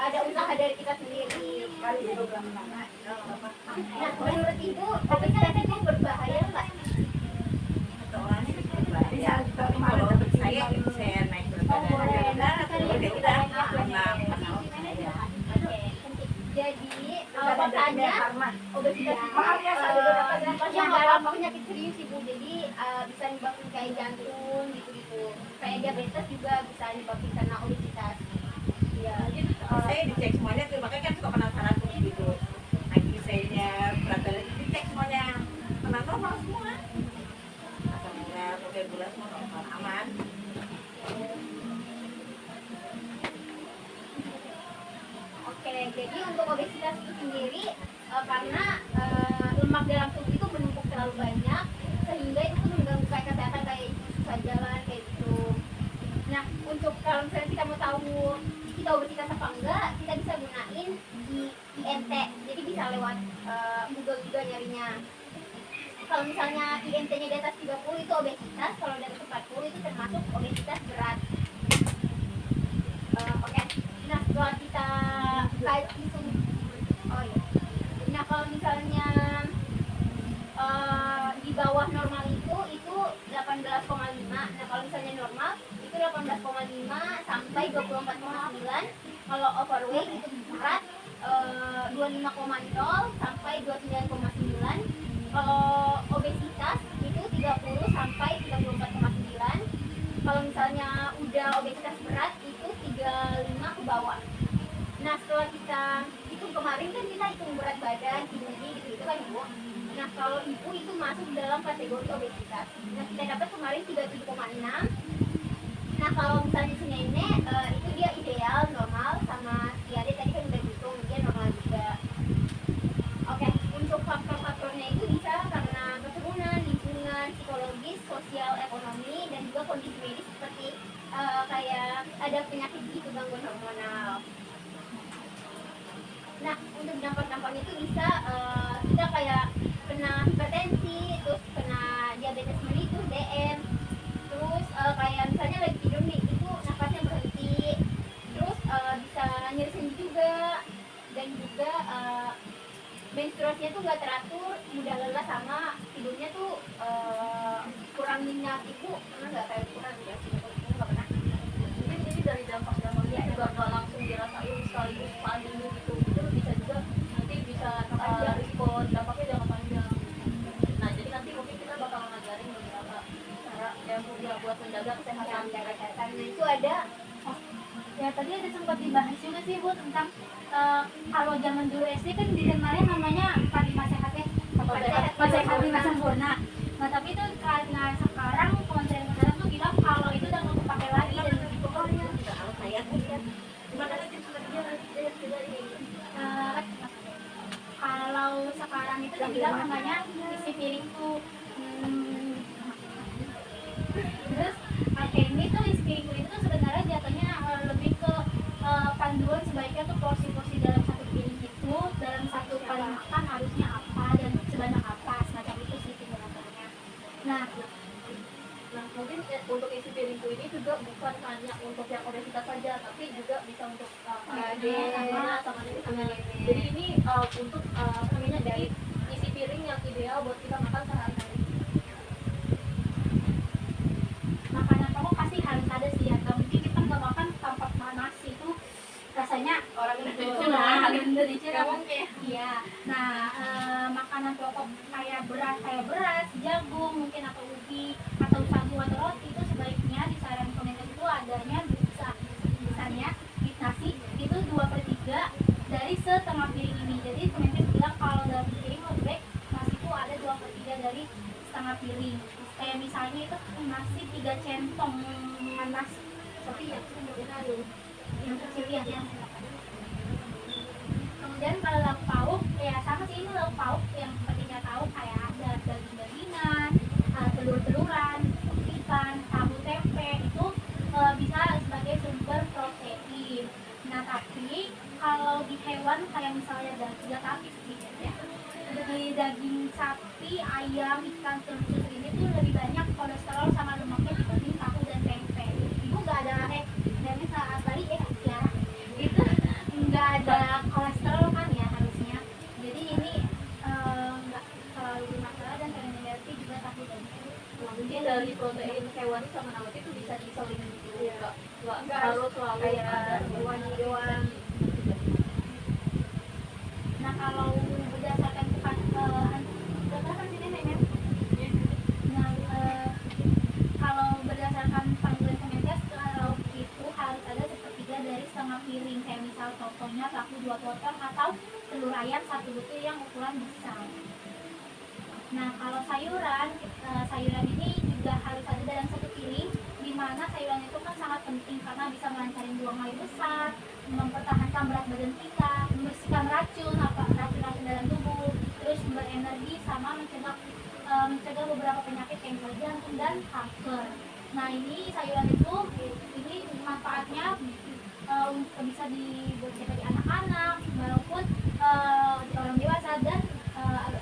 ada usaha dari kita sendiri. Nah, menurut Ibu, obesitas itu berbahaya nggak? Saya naik berat Jadi makanya obesitas itu dalam penyakit serius Ibu. Jadi bisa menyebabkan kayak jantung gitu-gitu. Kayak diabetes juga bisa menyebabkan karena obesitas. Iya. saya dicek semuanya tuh, makanya kan suka penasaran tuh gitu. Lagi saya berat badan dicek semuanya, kena normal semua. Asam urat, oke gula semua normal, aman. Oke, jadi untuk obesitas itu sendiri karena lemak dalam tubuh itu menumpuk terlalu banyak sehingga itu mengganggu kayak kesehatan kayak susah jalan kayak gitu. Nah, untuk kalau misalnya kita mau tahu kita obesitas apa enggak, kita bisa gunain di INT. Jadi bisa lewat Google juga nyarinya. Kalau misalnya INT-nya di atas 30 itu obesitas, kalau di atas 40 itu termasuk obesitas berat. Oke. Nah, setelah kita hitung, oh iya. Nah, kalau misalnya di bawah normal itu 18,5. Nah, kalau misalnya normal itu 18,5 sampai 24,9. Kalau overweight itu berat 25,0 sampai 29,9. Kalau obesitas itu 30 sampai 34,9. Kalau misalnya udah obesitas berat itu 35 ke bawah. Nah, setelah kita hitung kemarin kan kita hitung berat badan, tinggi gitu kan Ibu. Nah, kalau Ibu itu masuk dalam kategori obesitas. Nah, kita dapat kemarin 37,6. Nah, kalau misalnya si nenek itu dia ideal, normal, sama si adik tadi kan udah dihitung, dia normal juga. Oke, untuk faktor-faktornya itu bisa karena keturunan, lingkungan, psikologis, sosial, ekonomi, dan juga kondisi medis seperti kayak ada penyakit gitu, gangguan hormonal. Nah, untuk dampak-dampaknya itu bisa kita kayak kena hipertensi, terus kena diabetes mellitus, DM, terus kayak misalnya lagi tidur nih, itu nafasnya berhenti, terus bisa nyeri sendi juga, dan juga menstruasinya tuh nggak teratur, mudah lelah, sama tidurnya tuh kurang nyenyak. Ibu pernah nggak kayak kurang ya? Nggak pernah. Mungkin ini dari dampak-dampaknya juga nggak langsung dirasain sekaligus pandemi gitu. Itu bisa juga nanti bisa risiko dampaknya jangka panjang. Nah, jadi nanti mungkin kita bakal ngajarin beberapa cara yang mudah buat menjaga kesehatan. Nah, itu ada Ya tadi ada sempat dibahas juga sih Bu tentang kalau zaman dulu SD kan dikenalnya namanya 45 sehat ya, sehat 5 sempurna. Nah tapi itu karena sekarang Kementerian Kesehatan tuh bilang kalau itu udah nggak kepake lagi dan pokoknya kalau sekarang itu dibilang namanya isi piring tuh terus ini tuh isi piring itu tuh sebenarnya jatuhnya lebih ke panduan sebaiknya tuh porsi-porsi dalam satu piring itu dalam satu kali makan harusnya apa dan sebanyak apa, semacam itu sih penjelasannya. Nah mungkin untuk isi piringku ini juga bukan hanya untuk yang obesitas saja, tapi juga bisa untuk sama ini. Jadi ini untuk namanya dari isi piring yang ideal buat kita makan sehari-hari. makanan pokok pasti harus ada sih ya, nggak mungkin kita nggak makan tanpa nasi itu rasanya Orang Indonesia nggak mungkin. Iya. Nah makanan pokok kayak beras, jagung mungkin atau ubi atau sagu atau roti itu sebaiknya disarankan Kemenkes itu adanya misalnya nasi itu 2/3 dari setengah piring ini. Jadi Kemenkes bilang kalau dalam piring lebih baik nasi itu ada 2/3 dari setengah piring. Kayak misalnya itu nasi 3 centong nasi seperti ya yang kecil ya yang kemudian kalau lauk pauk ya sama sih, ini lauk pauk yang seperti kita tahu kayak ada daging-dagingan, telur-teluran, ikan, tahu, tempe itu bisa sebagai sumber protein. Nah tapi kalau di hewan kayak misalnya sapi sedikit ya, dari daging sapi, ayam, ikan, telur ini tuh lebih banyak kolesterol sama lemaknya dibanding tahu dan tempe. Ibu nggak ada dan saat balik ya itu nggak dari protein hewani sama nabati itu bisa diseling gitu. Iya. Nggak harus selalu kayak ada hewani doang. Nah kalau berdasarkan Nah, kalau berdasarkan panduan Kemenkes, lauk itu harus ada sepertiga dari setengah piring. Kayak misal contohnya tahu 2 potong atau telur ayam 1 butir yang ukuran besar. Nah kalau sayuran, sayuran ini juga harus ada dalam 1 piring, di mana sayuran itu kan sangat penting karena bisa melancarin buang air besar, mempertahankan berat badan kita, membersihkan racun-racun dalam tubuh, terus berenergi sama mencegah beberapa penyakit kayak jantung dan kanker. Nah ini sayuran itu ini manfaatnya bisa di anak-anak maupun di orang dewasa dan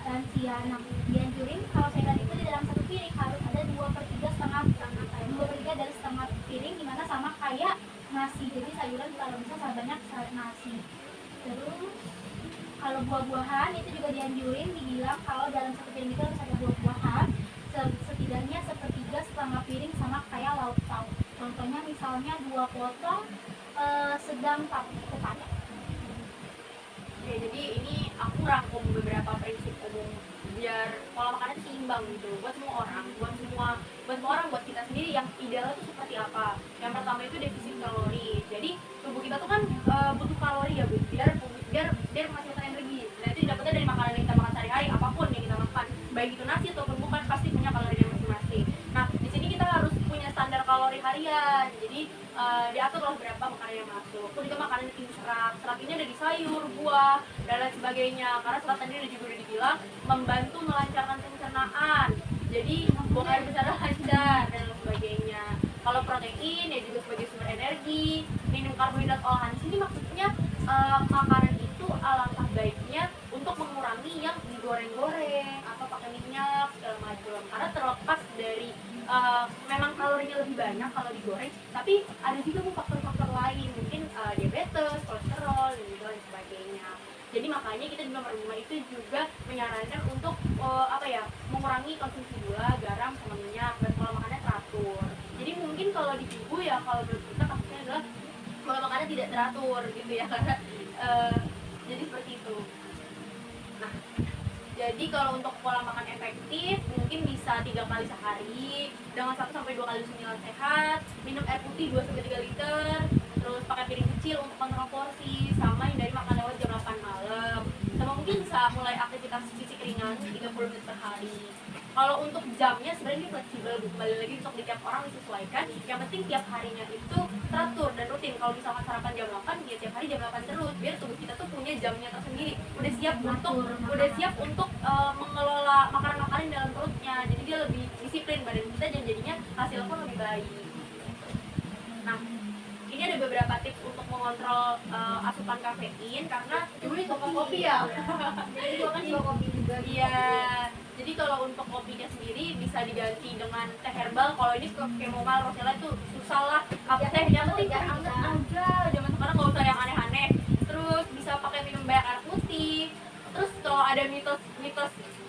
lansia. Nah dianjurin kalau sayuran itu di dalam 1 piring harus ada 2/3 dari setengah piring, dimana sama kayak nasi. Jadi sayuran kalau bisa sebanyak nasi. Terus kalau buah-buahan itu juga dianjurin, dibilang kalau dalam 1 piring itu harus ada buah-buahan setidaknya sepertiga setengah piring sama kayak lauk pauk. Contohnya misalnya 2 potong sedang tepat. Oke, jadi ini aku rangkum beberapa prinsip umum biar pola makannya seimbang gitu buat semua orang, buat kita sendiri yang idealnya itu seperti apa. Yang pertama itu defisit kalori. Jadi tubuh kita tuh kan butuh kalori ya Bu, biar menghasilkan energi. Nah itu didapatnya dari makanan yang kita makan sehari-hari, apapun yang kita makan, baik itu nasi ataupun bukan, pasti punya kalorinya masing-masing. Nah di sini kita harus punya standar kalori harian. Jadi diaturlah berapa makanan yang masuk. Pun juga makanan yang tinggi serat ini ada di sayur, buah, dan lain sebagainya. Karena serat tadi juga udah dibilang membantu melancarkan pencernaan. Jadi buang air besar lancar dan lain sebagainya. Kalau protein ya juga sebagai sumber energi. Minum karbohidrat olahan di sini maksudnya makanan itu alangkah baiknya untuk mengurangi yang digoreng-goreng atau pakai minyak segala macam. Karena terlepas dari memang kalorinya lebih banyak kalau digoreng, tapi ada juga faktor-faktor lain, mungkin diabetes, kolesterol dan juga lain sebagainya. Jadi makanya kita di nomor 5 itu juga menyarankan untuk mengurangi konsumsi gula, garam, sama minyak, dan pola makannya teratur. Jadi mungkin kalau di ibu ya, kalau menurut kita kasusnya adalah pola makannya tidak teratur gitu ya, karena jadi seperti itu. Nah, jadi kalau untuk pola makan efektif mungkin bisa 3 kali sehari dengan 1-2 kali cemilan sehat, minum air putih 2-3 liter, terus pakai piring kecil untuk kontrol porsi, sama hindari makan lewat jam 8 malam. Sama mungkin bisa mulai aktivitas fisik ringan 30 menit per hari. Kalau untuk jamnya sebenarnya ini fleksibel, kembali lagi untuk di tiap orang disesuaikan. Yang penting tiap harinya itu teratur dan rutin. Kalau misalkan sarapan jam 8, ya tiap hari jam 8 terus, biar tubuh kita tuh punya jamnya tersendiri. Udah siap untuk mengelola makanan-makanan dalam perutnya. Jadi dia lebih disiplin badan kita dan jadinya hasilnya pun lebih baik. Nah, ini ada beberapa tips untuk mengontrol asupan kafein, karena Ibu itu kopi ya? jadi itu kan juga kopi juga. Iya. Jadi kalau untuk kopinya sendiri bisa diganti dengan teh herbal. Kalau ini chamomile, rosella itu susah lah. Teh yang penting teh anget aja. Zaman sekarang nggak usah yang aneh-aneh. Terus bisa pakai minum banyak air putih. Terus kalau ada mitos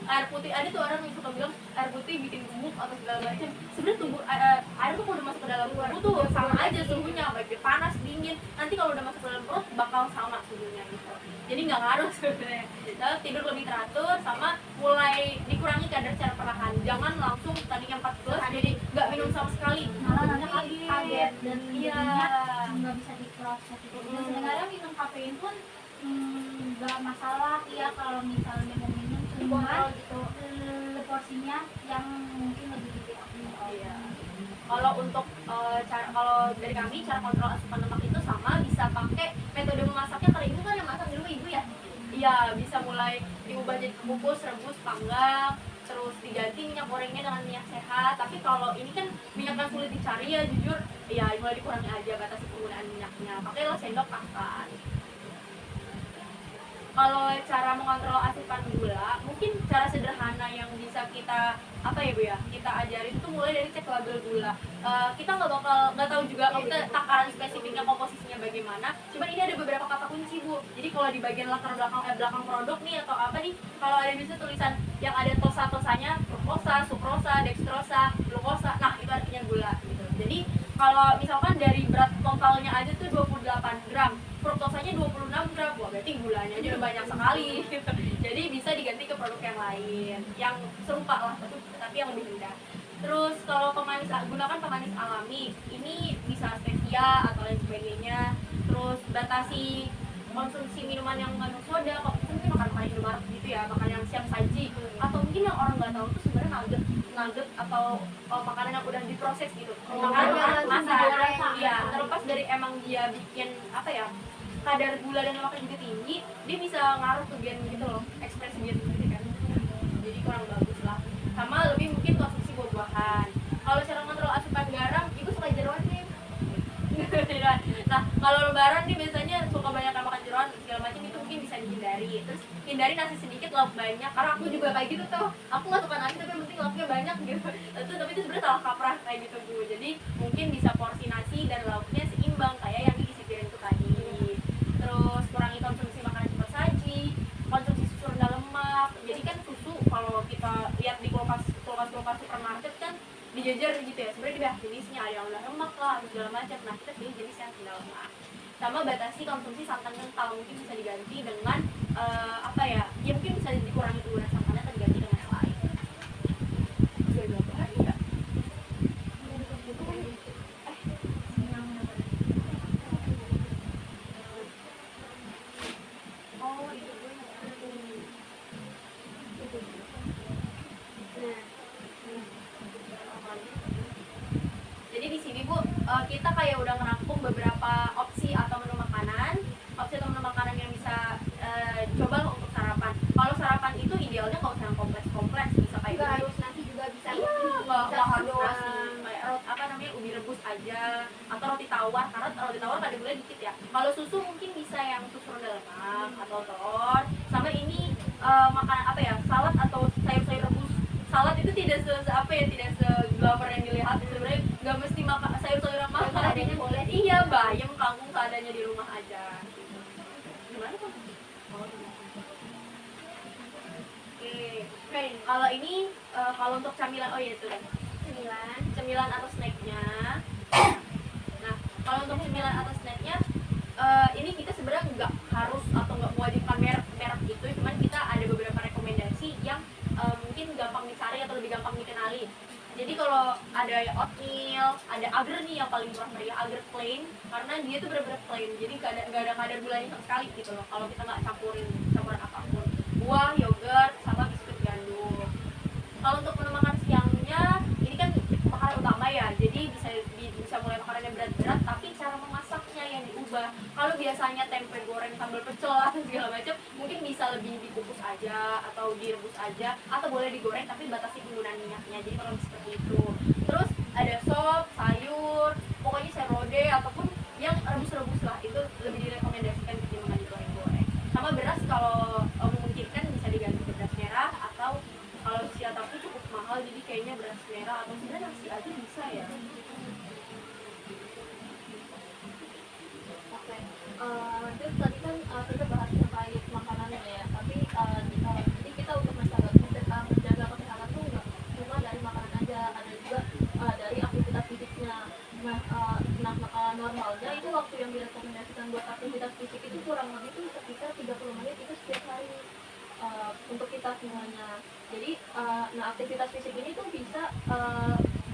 air putih, ada tuh orang yang suka bilang air putih bikin gemuk atau segala macam. Sebenarnya tubuh air tuh kalau udah masuk ke dalam tubuh tuh sama aja suhunya, baik dia panas dingin. Nanti kalau udah masuk ke dalam perut bakal sama suhunya gitu. Jadi nggak ngaruh sebenarnya. Lalu tidur lebih teratur, sama mulai dikurangi kadar secara perlahan. Jangan langsung tadinya 4 gelas jadi nggak minum sama sekali. Malah nanti kaget dan Iya. nggak bisa diproses itu. Dan sebenarnya minum kafein pun nggak masalah ya kalau misalnya mau minum, cuma gitu. porsinya yang mungkin lebih gede. Iya. Kalau untuk kalau dari kami cara kontrol asupan lemak itu sama, bisa pakai metode memasaknya. Kalau ibu kan yang masak di rumah ibu ya. Iya, bisa mulai diubah jadi kukus, rebus, panggang, terus diganti minyak gorengnya dengan minyak sehat. Tapi kalau ini kan minyak yang sulit dicari ya, jujur ya mulai dikurangi aja, batasi penggunaan minyaknya. Pakailah sendok makan. Kalau cara mengontrol asupan gula, mungkin cara sederhana yang bisa kita apa ya Bu ya, kita ajarin itu mulai dari cek label gula. Kita nggak tahu juga kalau kita takaran spesifiknya komposisinya bagaimana. Cuman ini ada beberapa kata kunci Bu. Jadi kalau di bagian latar belakang produk nih atau apa nih, kalau ada bisa tulisan yang ada tosanya, fruktosa, sukrosa, dextrosa, glukosa. Nah itu artinya gula gitu. Jadi kalau misalkan dari berat totalnya aja tuh 28 gram, fruktosanya 26 gram, wah berarti gulanya aja udah banyak sekali gitu. Jadi bisa diganti ke produk yang lain yang serupa lah tapi yang lebih rendah. Terus kalau gunakan pemanis alami, ini bisa stevia atau lain sebagainya. Terus batasi konsumsi minuman yang mengandung soda. Kalau mungkin makan Indomaret gitu ya, makan yang siap saji, atau mungkin yang orang nggak tahu tuh sebenarnya nugget atau makanan yang udah diproses gitu. Makanan masak, ya terlepas dari emang dia bikin apa ya, kadar gula dan lemaknya juga tinggi, dia bisa ngaruh ke gen gitu loh, ekspresi gen gitu kan. Jadi kurang bagus lah. Sama lebih mungkin konsumsi buah-buahan. Kalau cara kontrol asupan garam, ibu suka jeroan nih. Nah kalau lebaran nih biasanya suka banyak makan jeroan segala macam, itu mungkin bisa dihindari. Terus hindari nasi sedikit lauk banyak, karena aku juga kayak gitu tuh, aku nggak suka nasi tapi yang penting lauknya banyak gitu. Tapi itu sebenarnya salah kaprah kayak gitu Bu. Jadi mungkin bisa porsi nasi dan lauknya seimbang kayak yang di piring itu tadi. Terus kurangi konsumsi makanan cepat saji, konsumsi susu rendah lemak. Jadi kan susu kalau kita lihat di kulkas supermarket kan dijajar gitu ya, sebenarnya dia jenisnya ada yang rendah lemak lah, segala macam. Nah kita pilih jenis yang rendah lemak. Sama batasi konsumsi santan kental, mungkin bisa diganti dengan apa ya, ya mungkin bisa dikurangi penggunaan santannya atau diganti dengan yang lain. Jadi di sini Bu, kita kayak udah ngerangkum beberapa opsi atau menu makanan yang bisa coba untuk sarapan. Kalau sarapan itu idealnya nggak usah yang kompleks, bisa kayak Juga harus nasi juga bisa. iya, nggak harus nasi, kayak apa namanya, ubi rebus aja atau roti tawar, karena roti tawar ada gula dikit ya. Kalau susu mungkin bisa yang susu rendah lemak atau telur. Sama ini makanan apa ya, salad atau sayur-sayur rebus. Salad itu tidak tidak seglamor yang dilihat. Sebenarnya nggak mesti makan sayur-sayur yang mahal. Seadanya boleh. Iya, bayam, kangkung seadanya di rumah aja. Gimana Pak? Oke. Kalau ini kalau untuk camilan, oh iya itu deh. Cemilan atau snacknya. Nah, kalau untuk cemilan atau snacknya, ini kita sebenarnya nggak harus atau nggak mewajibkan merek gitu, cuman kita ada beberapa rekomendasi yang mungkin gampang dicari atau lebih gampang dikenali. Jadi kalau ada oatmeal, ada agar nih yang paling murah meriah, agar plain, karena dia tuh benar-benar plain, jadi nggak ada kadar gulanya sama sekali gitu loh. Kalau kita nggak campuran apapun, buah, yogurt, sama biskuit gandum. Kalau untuk menu makan siangnya, ini kan makanan utama ya, jadi bisa mulai makanan yang berat-berat, tapi cara memasaknya yang diubah. Kalau biasanya tempe goreng sambal pecel atau segala macam, mungkin bisa lebih dikukus aja atau direbus aja, atau boleh digoreng tapi batasi penggunaan minyaknya. Jadi kalau seperti itu. Terus ada sop, sayur, pokoknya serode ataupun yang rebus-rebus lah, itu lebih direkomendasikan ketimbang digoreng-goreng. Sama beras kalau memungkinkan bisa diganti ke beras merah, atau kalau siatap itu cukup mahal, jadi kayaknya beras merah atau sebenarnya nasi aja bisa ya. Terus tadi kan kita bahas terkait makanannya ya, tapi jadi kita untuk menjaga kesehatan tuh nggak cuma dari makanan aja, ada juga dari aktivitas fisiknya. Nah, normalnya itu waktu yang direkomendasikan buat aktivitas fisik itu kurang lebih tuh sekitar 30 menit itu setiap hari untuk kita semuanya. Jadi aktivitas fisik ini tuh bisa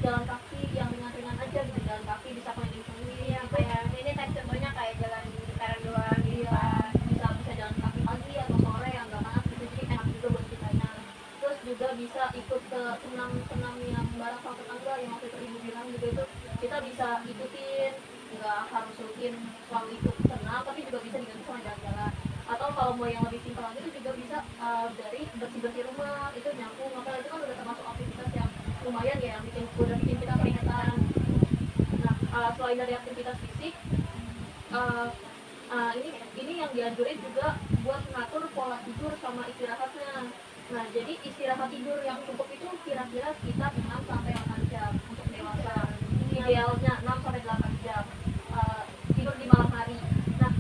jalan kaki yang ringan-ringan aja gitu, jalan kaki bisa keliling-keliling ya, kayak ini tadi contohnya kayak jalan sekitaran doang gitu kan. Bisa jalan kaki pagi atau sore yang nggak panas gitu, jadi enak juga buat kitanya. Terus juga bisa ikut ke senam yang bareng sama tetangga yang waktu itu ibu bilang juga, itu kita bisa ikutin, nggak harus rutin selalu ikut senam, tapi juga bisa diganti sama jalan-jalan. Atau kalau mau yang lebih simpel lagi itu juga bisa dari bersih-bersih rumah, itu nyambung, apalagi kan udah termasuk aktivitas yang lumayan ya, yang bikin kita keringetan. Nah, selain dari aktivitas fisik, ini yang dianjurin juga buat ngatur pola tidur sama istirahatnya. Nah, jadi istirahat tidur yang cukup itu kira-kira sekitar 6 sampai 8 jam untuk dewasa. Idealnya 6 sampai 8 jam tidur di malam hari. Nah,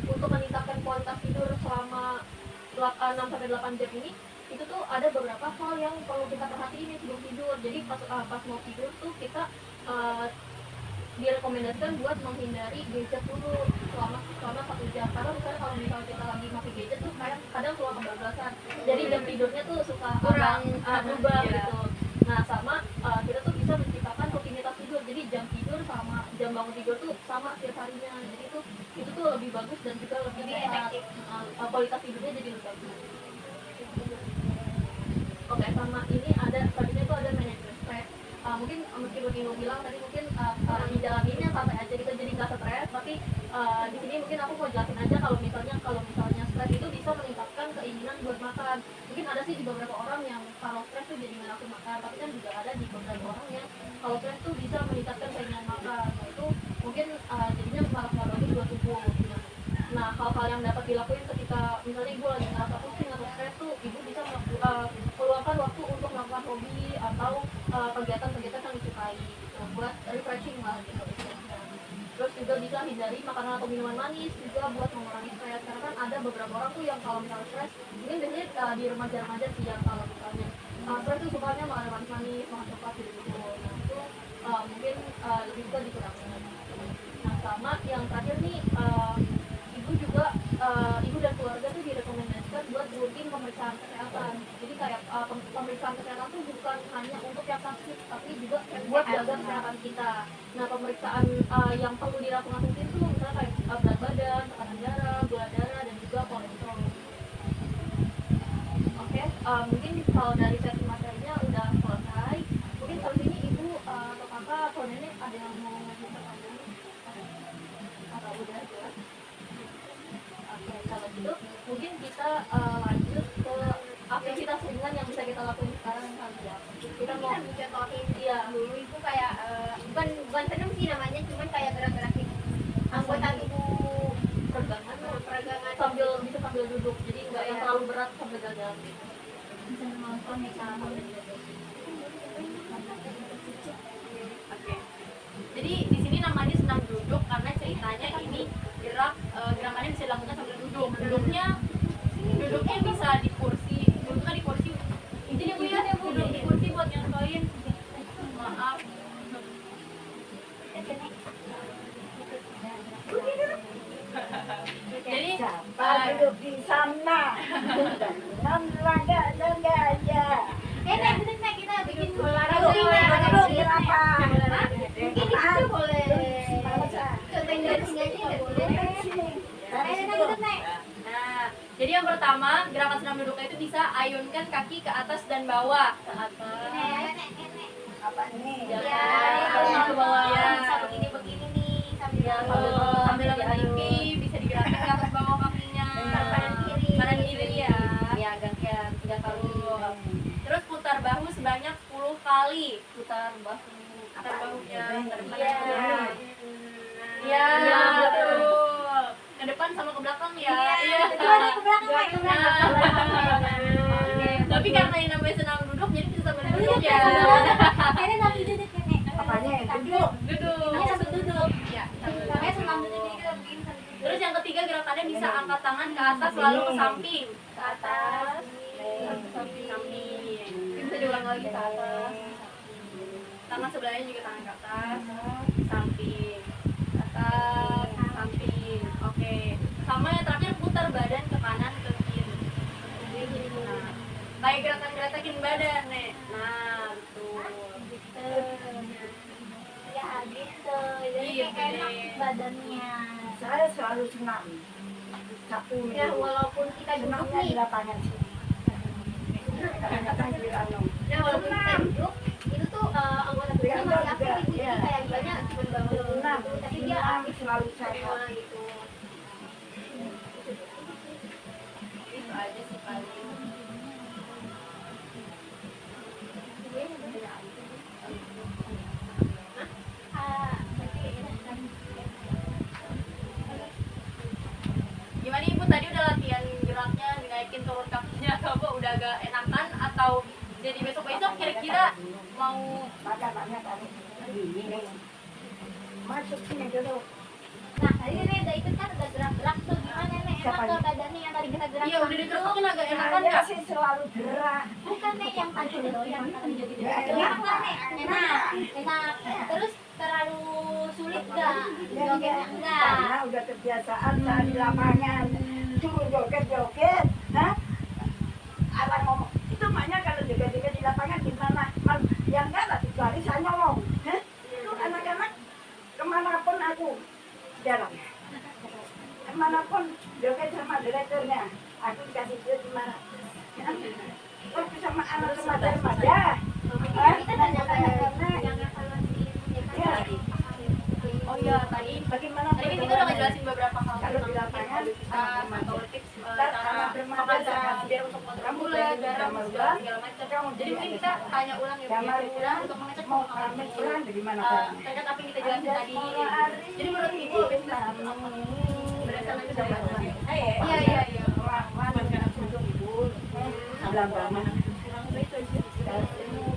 untuk meningkatkan kualitas tidur selama 6 sampai 8 jam ini, itu tuh ada beberapa hal yang perlu kita perhatiin nih sebelum tidur. Jadi pas mau tidur tuh kita direkomendasikan buat menghindari gadget dulu selama 1 jam. Karena misalnya kalau misalnya kita lagi pakai gadget tuh kadang suka kebablasan. Jadi jam tidurnya tuh suka kurang berubah gitu. Nah, sama kita tuh bisa menciptakan rutinitas tidur. Jadi jam tidur sama jam bangun tidur tuh sama setiap harinya. Jadi itu tuh lebih bagus dan juga lebih efektif. Kualitas tidurnya jadi lebih bagus. Oke, sama ini ada selanjutnya tuh ada manajemen stres. Mungkin meskipun Ibu bilang tadi mungkin menjalaninya santai aja gitu, jadi nggak stres. Tapi di sini mungkin aku mau jelasin aja kalau misalnya stres itu bisa meningkatkan keinginan buat makan. Mungkin ada sih di beberapa orang yang kalau stres tuh jadi nafsu makan, tapi kan juga ada di beberapa orang yang kalau stres tuh bisa meningkatkan keinginan makan. Nah, itu mungkin jadinya malah bagus buat tubuh. Nah, hal-hal yang dapat dilakuin ketika misalnya ibu lagi ngerasa pusing atau stres tuh, ibu bisa meluangkan waktu untuk melakukan hobi atau kegiatan-kegiatan yang disukai gitu, buat refreshing lah gitu. Terus juga bisa hindari makanan atau minuman manis juga buat mengurangi stres, karena kan ada beberapa orang tuh yang kalau misalnya stres, mungkin biasanya di remaja-remaja sih yang kalau misalnya stres tuh sukanya makan manis-manis, makan coklat gitu. Nah, itu mungkin lebih bisa dikurangi. Nah, sama yang terakhir nih, ibu dan keluarga tuh direkomendasikan buat rutin pemeriksaan kesehatan. Jadi kayak pemeriksaan kesehatan tuh bukan hanya untuk yang sakit, tapi juga buat jaga kesehatan kita. Nah, pemeriksaan yang perlu dilakukan rutin tuh misalnya kayak berat badan, tekanan darah, gula darah, dan juga kolesterol. Oke, mungkin kalau dari sesi materinya udah selesai. Mungkin kali ini ibu atau kakak atau nenek ada yang mau ngasih pertanyaan? Atau udah jelas? Oke, kalau gitu mungkin kita lanjut ke aktivitas ringan yang bisa kita lakukan sekarang kali ya. Kita mau contohin dia dulu itu kayak bukan seneng sih namanya, cuman kayak gerak-gerakin anggota tubuh peregangan sambil duduk, jadi nggak yang terlalu berat sampai gagal. Bisa nonton nih sama. Oke. Jadi di sini namanya senam duduk karena ceritanya ini gerakannya bisa dilakukan sambil duduk. Duduknya bisa di kursi, duduknya di kursi. Intinya Bu ya, duduk di kursi buat nyontoin. Maaf. Jadi duduk di sana dan olahraga aja. Nek, kita bikin olahraga. Duduk berapa? Mungkin di situ boleh. Contohin dari sini aja ya. Nah, jadi yang pertama gerakan senam duduknya itu bisa ayunkan kaki ke atas dan bawah. Ke atas. Apa nih? Ya, ke bawah. Ya. Bisa begini nih Sambil lagi bisa digerakin ke atas bawah kakinya. Kanan kiri ya. Ya, gantian 3 kali. Terus putar bahu sebanyak 10 kali. Putar bahunya ke depan. Iya, betul. Ke depan sama ke belakang ya. Iya. Ke belakang. Tapi karena ini namanya senam duduk, jadi bisa sambil duduk ya. Nenek sambil duduk, Nenek. Apanya? Duduk. Duduk. Ini sambil duduk. Ya, sambil Makanya duduk. senam duduk ini kita bikin sambil duduk. Terus yang ketiga gerakannya bisa angkat tangan ke atas lalu ke samping. Ke atas, ke samping. Bisa diulang lagi ke atas. Tangan sebelahnya juga tangan ke atas, samping, atas, samping. Oke. Sama yang terakhir putar badan ke kanan ke kiri. Nah, kayak gerakan-gerakin badan, Nek. Nah, betul. Ya, gitu. Jadi Iya, kayak enak bener. badannya. Saya selalu senam. Satu Ya, walaupun kita duduk senamnya di nih. lapangan sini. Kadang-kadang di Ranong. Nah, walaupun kita duduk, itu tuh anggota tubuhnya masih aktif ibu. Jadi kayak banyak cuma bangun Senam, gitu, tapi dia aktif selalu sehat. semua gitu. Itu aja sih paling. agak enakan atau jadi besok-besok kira-kira mau masuk sini dulu. Nah, tadi Nenek udah ikut kan, udah gerak-gerak tuh gimana Nek? Enak Siapa tuh nih? badannya yang tadi kita gerak. iya udah digerak-gerakin agak enakan Saya nggak? sih selalu gerak. Bukan Nek yang tadi loh, yang tadi jadi Ya, enak lah Nek, enak. Terus terlalu sulit nggak? Jogetnya enggak? Karena udah kebiasaan saya di lapangan suruh joget-joget. Hah? Abang ngomong, itu maknya kalau joget-joget di lapangan gimana? Ya enggak lah, kecuali saya ngomong. Hah? Itu anak-anak kemanapun aku jalan. Kemanapun joget sama direkturnya, aku dikasih duit gimana? Waktu sama anak remaja-remaja. Hah? Kita udah nyampe Anak-anak. yang evaluasi Ya. Oh iya tadi Bagaimana tadi kan kita udah ngejelasin beberapa hal kalau di tentang lapangan atau tips Ntar cara anak remaja mengajar sama biar untuk mengatur kamu gula, pengen garam, sama segala gula, macam. kamu Jadi mungkin jadi kita tanya ulang ya Bu, Kamar kira-kira untuk mengecek mau makanan kami ini. pulang dari mana caranya? Terkait apa yang kita jelasin tadi. Jadi menurut Ibu obesitas itu apa? Berdasarkan itu dari mana? Iya iya iya.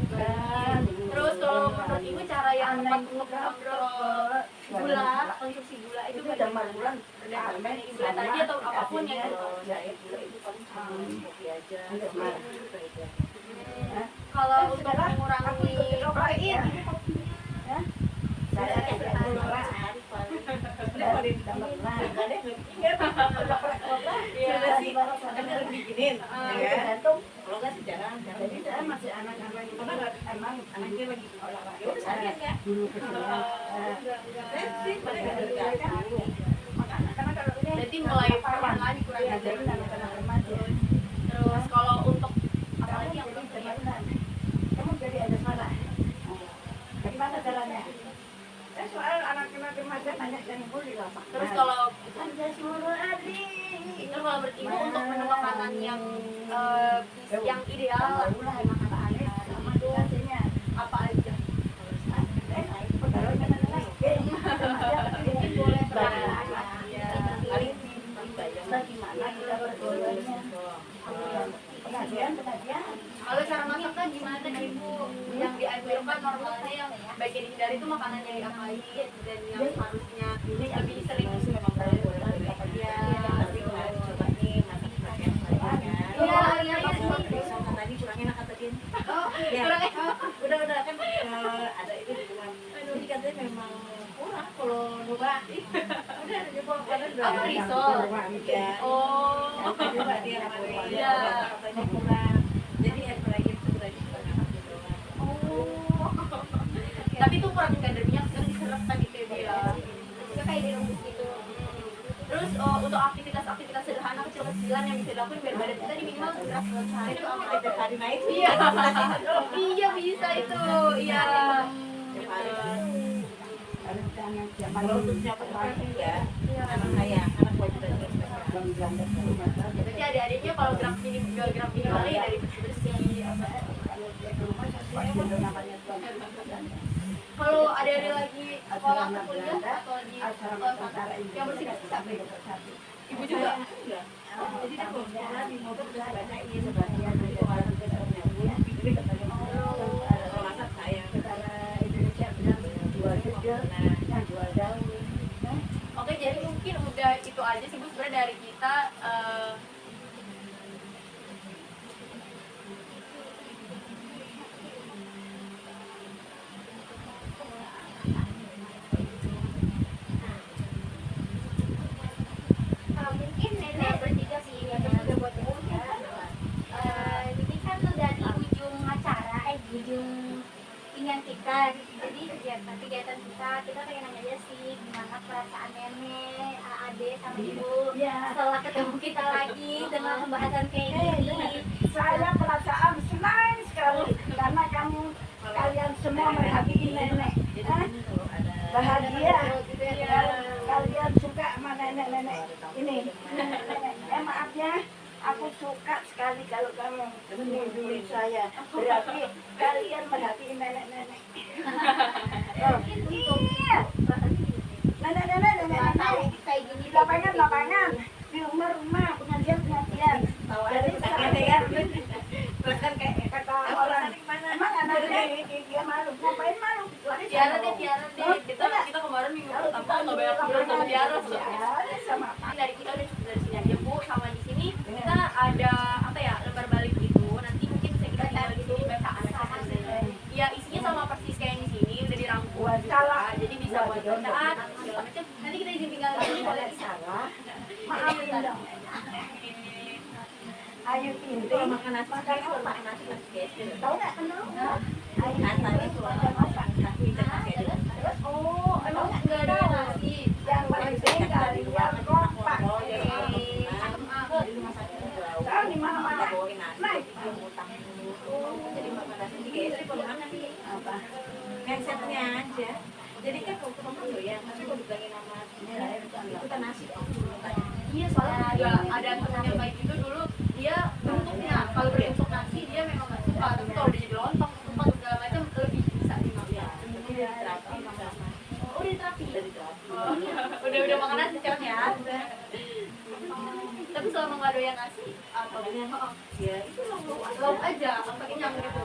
Terus kalau menurut Ibu cara yang tepat untuk mengontrol gula, konsumsi gula itu Itu zaman bagaimana? bulan Berdasarkan dari gula tadi atau apapun yang gitu. Kalau untuk mengurangi protein, Saya jadi saya masih anak-anak itu emang anaknya lagi olahraga dulu kecilnya berarti mulai perlahan dikurangi. ngajarin anak-anak remaja. Terus kalau untuk Kamu apalagi yang jadi penting? pembangunan, kamu jadi ada salah. Bagaimana caranya? Soal anak-anak remaja banyak yang ngumpul di lapangan. Terus kalau ada suruh adik. itu kalau menurut Ibu untuk menu makanan yang ideal Barulah makan aneh sama dosanya. apa aja? Boleh Ya, bagaimana kita bergaulnya? Pengajian. kalau cara masaknya gimana nih Ibu? Yang dianjurkan normalnya yang baiknya dihindari itu makanan yang diapain dan yang harusnya lebih sering ya. Iya, iya, iya. Tadi kurang enak kata Din. Oh, Ya. kurang Udah kan ada itu di rumah. Jadi katanya memang kurang kalau nyoba. Udah nyoba kadang udah. Apa risol? Ya. Oh, Coba dia Iya. katanya kurang. Jadi yang terakhir itu tadi setengah hati doang. oh. Tapi itu kurang kadar minyak yang diserap tadi kayak dia. Juga kayak direbus gitu. Terus untuk aktivitas sederhana kecil-kecilan yang bisa dilakukan biar badan kita di minimal gerak dalam sehari itu apa aja? Hari naik. Iya, iya bisa itu, iya. Kalau untuk siapa terakhir ya, anak saya, anak wajib dan Berarti adik-adiknya kalau gerak minimal dari bersih-bersih apa. Kalau adik-adik lagi sekolah atau kuliah atau di yang bersih-bersih siapa Ibu? Ibu juga? Jadi kan kalau sekolah di motor bisa baca ini sebagian dari orang kalau masak saya. Oke, jadi mungkin udah itu aja sih Bu sebenarnya dari kita. Mungkin Nenek bertiga sih ya, bertiga buat umum ya. Ini kan udah di ujung acara, di ujung pinggan kita. Jadi kegiatan kita pengen nanya aja sih gimana perasaan Nenek, Ade sama Ibu setelah ketemu kita lagi dengan pembahasan kayak gini. Saya perasaan senang sekali karena kalian semua merhatiin nenek. Bahagia. Kalian suka sama nenek-nenek ini. Maaf ya, aku suka sekali kalau kamu mengunjungi saya. Berarti kalian merhatiin nenek-nenek. Iya. Nenek-nenek. Kayak gini Di lapangan, di rumah, pengajian. Jadi saya Tiara deh kita kemarin minggu pertama nggak banyak ngobrol sama Tiara sebenarnya. sama Dari kita udah cukup dari sini aja Bu, sama di sini kita ada apa ya, lembar balik gitu, nanti mungkin bisa kita tinggal di sini bacaan ya, isinya sama persis kayak di sini udah dirangkum juga, jadi bisa buat bacaan atau segala macam, nanti kita izin tinggal di sini boleh. salah maafin dong ayo pintu Kalau makan nasi kan kalau makan nasi guys, tahu nggak ayo tadi suara masak nasi dan nasi terus oh emang nggak ada nasi yang penting kalian kompak tahu di mana mana naik jadi makan nasi tiga istri kalau makan nasi apa mindsetnya aja. Jadi kan kalau kamu doyan, tapi kalau dibilangin nama itu kan nasi. Iya, soalnya juga ada teman yang baik itu dulu dia bentuknya kalau bentuk nasi dia memang nggak suka, tapi kalau udah jadi lontong, tumpang segala macam lebih bisa dimakan. Iya, terapi. Oh, udah terapi. Udah makan nasi sekarang ya. Tapi selama nggak doyan nasi atau ya itu lauk aja, pakai nyamuk